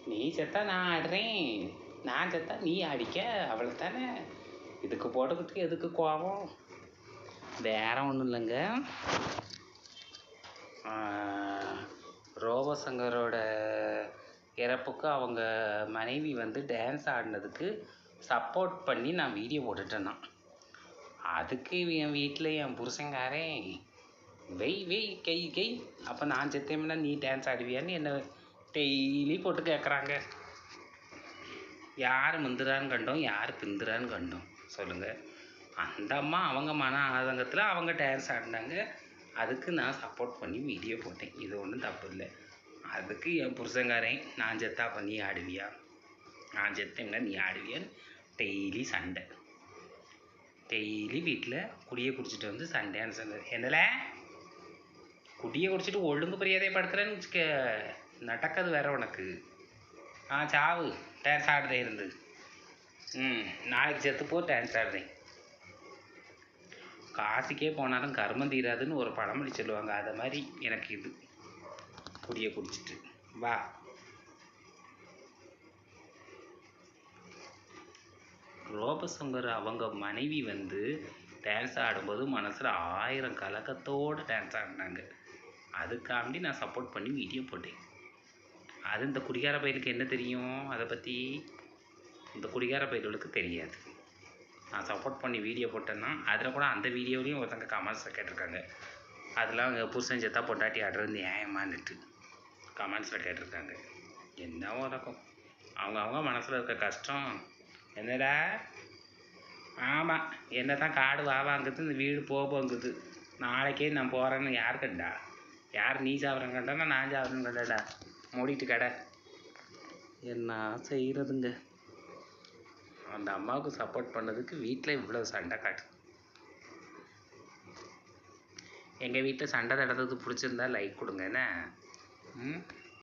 நீ செத்தா நான் ஆடுறேன், நான் செத்தா நீ ஆடிக்க, அவ்வளோ தானே. இதுக்கு போட்டுக்கிட்டு எதுக்கு கோபம்? வேற ஒன்றும் இல்லைங்க. ரோபோசங்கரோட இறப்புக்கு அவங்க மனைவி டான்ஸ் ஆடினதுக்கு சப்போர்ட் பண்ணி நான் வீடியோ போட்டுட்டேன்னா, அதுக்கு என் வீட்டில் என் புருஷங்காரே வெய் கை அப்போ நான் செத்தேன்னா நீ டான்ஸ் ஆடுவியான்னு என்னை டெய்லி போட்டு கேட்குறாங்க. யார் முந்துறான்னு கண்டோம், யார் பிந்துறான்னு கண்டோம் சொல்லுங்கள். அந்த அம்மா அவங்க மன ஆதங்கத்தில் அவங்க டான்ஸ் ஆடினாங்க, அதுக்கு நான் சப்போர்ட் பண்ணி வீடியோ போட்டேன். இது ஒன்றும் தப்பு இல்லை. அதுக்கு என் புருஷங்காரன் நான் செத்தா அப்போ நீ ஆடுவியா, நான் செத்தேன்னா நீ ஆடுவியான்னு டெய்லி சண்டை. டெய்லி வீட்டில் குடியை குடிச்சிட்டு சண்டையான்னு சண்டை. என்னல குடியை குடிச்சிட்டு ஒழுங்கு மரியாதையை படுத்துறேன்னு வச்சுக்க, நடக்காது வேற உனக்கு. சாவு டான்ஸ் ஆடுறேன் இருந்து. நாளைக்கு செத்துப்போ டான்ஸ் ஆடுறேன். காசிக்கே போனாலும் கர்மம் தீராதுன்னு ஒரு பழமொழி சொல்லுவாங்க, அதை மாதிரி எனக்கு இது. குடியை குடிச்சிட்டு வா. ரோபசங்கர் அவங்க மனைவி டான்ஸ் ஆடும்போது மனசில் 1000 கலக்கத்தோடு டான்ஸ் ஆடினாங்க. அதுக்காண்டி நான் சப்போர்ட் பண்ணி வீடியோ போட்டேன். அது இந்த குடிகார பையலுக்கு என்ன தெரியும் அதை பற்றி? இந்த குடிகார பையலுக்கு தெரியாது. நான் சப்போர்ட் பண்ணி வீடியோ போட்டேன்னா அதில் கூட அந்த வீடியோலையும் ஒருத்தங்க கமெண்ட்ஸில் கேட்டிருக்காங்க, அதெல்லாம் அவங்க புருஷன் செத்தா பொண்டாட்டி ஆடுறது நியாயமானுட்டு கமெண்ட்ஸில் கேட்டிருக்காங்க. என்ன உலகம், அவங்க மனசில் இருக்க கஷ்டம். என்னடா ஆமாம், என்ன தான் காடு வாங்குது, இந்த வீடு போகுது, நாளைக்கே நான் போகிறேன்னு யார் கண்டா? யார் நீ சாப்பிட்றேன்னு கண்டானா நான் சாப்பிட்றேன்னு கண்டாடா? மூடிட்டு கடை. என்ன செய்கிறதுங்க? அந்த அம்மாவுக்கு சப்போர்ட் பண்ணதுக்கு வீட்டில் இவ்வளோ சண்டை காட்டு. எங்கள் வீட்டில் சண்டை நடந்தது பிடிச்சிருந்தா லைக் கொடுங்க என்ன.